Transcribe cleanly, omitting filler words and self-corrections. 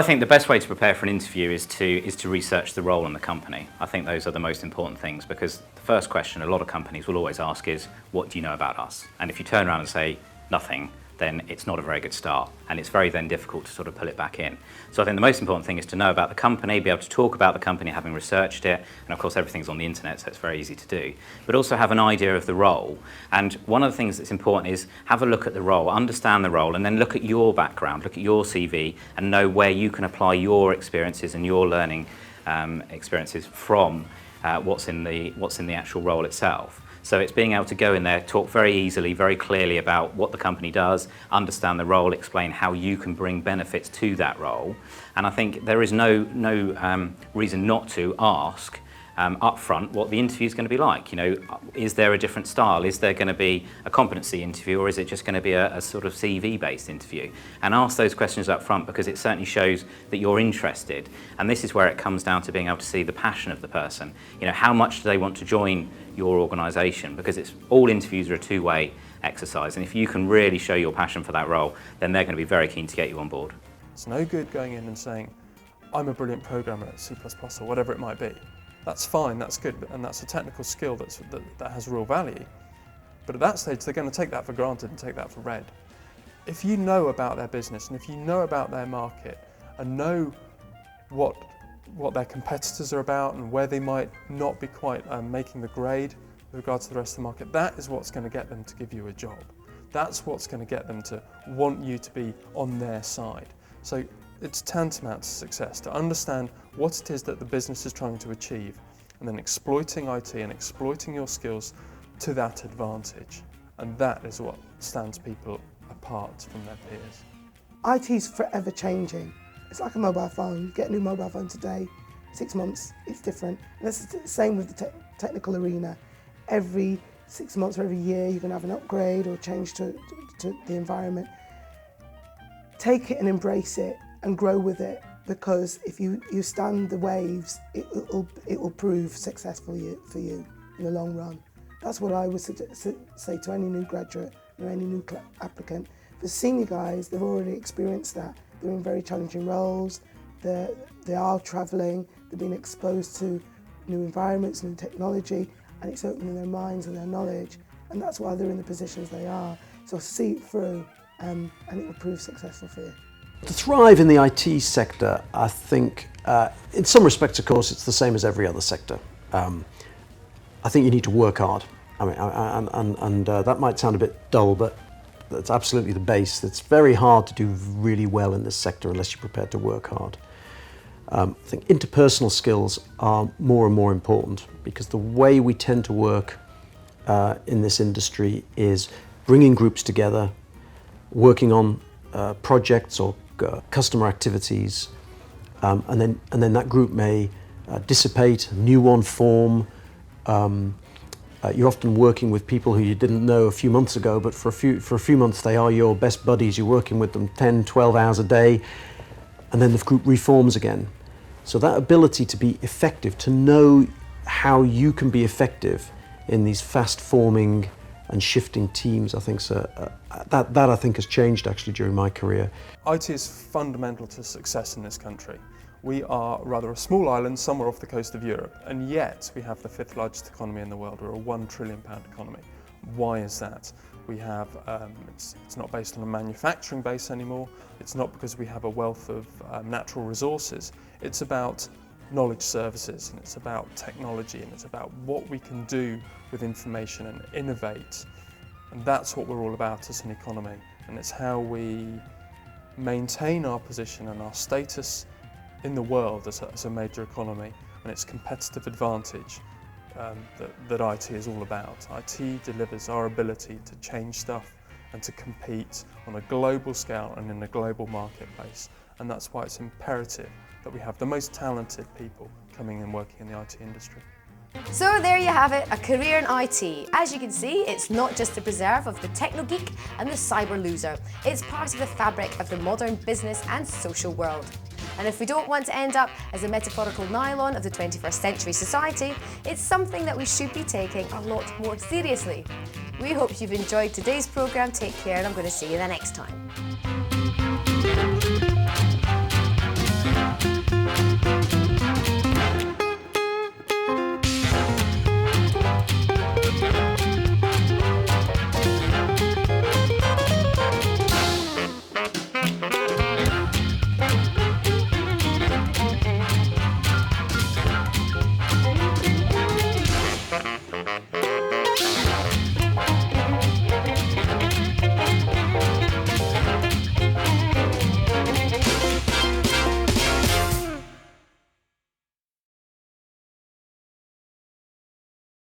I think the best way to prepare for an interview is to research the role in the company. I think those are the most important things, because the first question a lot of companies will always ask is, what do you know about us? And if you turn around and say nothing, then it's not a very good start, and it's very then difficult to sort of pull it back in. So I think the most important thing is to know about the company, be able to talk about the company having researched it, and of course everything's on the internet, so it's very easy to do, but also have an idea of the role. And one of the things that's important is have a look at the role, understand the role, and then look at your background, look at your CV, and know where you can apply your experiences and your learning experiences from what's in the actual role itself. So it's being able to go in there, talk very easily, very clearly about what the company does, understand the role, explain how you can bring benefits to that role. And I think there is no reason not to ask up front what the interview is going to be like. You know, is there a different style? Is there going to be a competency interview, or is it just going to be a sort of CV-based interview? And ask those questions up front, because it certainly shows that you're interested. And this is where it comes down to being able to see the passion of the person. You know, how much do they want to join your organisation? Because all interviews are a two-way exercise, and if you can really show your passion for that role, then they're going to be very keen to get you on board. It's no good going in and saying, I'm a brilliant programmer at C++ or whatever it might be. That's fine, that's good, and that's a technical skill that has real value. But at that stage, they're going to take that for granted and take that for read. If you know about their business, and if you know about their market, and know what their competitors are about and where they might not be quite making the grade with regards to the rest of the market, that is what's going to get them to give you a job. That's what's going to get them to want you to be on their side. So it's tantamount to success to understand what it is that the business is trying to achieve, and then exploiting IT and exploiting your skills to that advantage. And that is what stands people apart from their peers. IT is forever changing. It's like a mobile phone. You get a new mobile phone today, 6 months, it's different. And it's the same with the technical arena. Every 6 months or every year, you can have an upgrade or change to the environment. Take it and embrace it and grow with it, because if you stand the waves, it will prove successful for you in the long run. That's what I would say to any new graduate or any new applicant. The senior guys, they've already experienced that. They're in very challenging roles, they are travelling, they're being exposed to new environments, new technology, and it's opening their minds and their knowledge, and that's why they're in the positions they are. So see it through, and it will prove successful for you. To thrive in the IT sector, I think, in some respects, of course, it's the same as every other sector. I think you need to work hard. I mean, that might sound a bit dull, but that's absolutely the base. It's very hard to do really well in this sector unless you're prepared to work hard. I think interpersonal skills are more and more important, because the way we tend to work in this industry is bringing groups together, working on projects or customer activities, and then that group may dissipate, a new one form. You're often working with people who you didn't know a few months ago, but for a few months they are your best buddies. You're working with them 10, 12 hours a day, and then the group reforms again. So that ability to be effective, to know how you can be effective in these fast-forming and shifting teams, I think that I think has changed actually during my career. IT is fundamental to success in this country. We are rather a small island somewhere off the coast of Europe, and yet we have the 5th largest economy in the world. We're a £1 trillion economy. Why is that? We have, it's not based on a manufacturing base anymore. It's not because we have a wealth of natural resources. It's about knowledge services, and it's about technology, and it's about what we can do with information and innovate. And that's what we're all about as an economy, and it's how we maintain our position and our status in the world as a major economy, and its competitive advantage that IT is all about. IT delivers our ability to change stuff and to compete on a global scale and in a global marketplace, and that's why it's imperative that we have the most talented people coming and working in the IT industry. So there you have it, a career in IT. As you can see, it's not just the preserve of the techno geek and the cyber loser. It's part of the fabric of the modern business and social world. And if we don't want to end up as a metaphorical nylon of the 21st century society, it's something that we should be taking a lot more seriously. We hope you've enjoyed today's programme. Take care, and I'm going to see you the next time.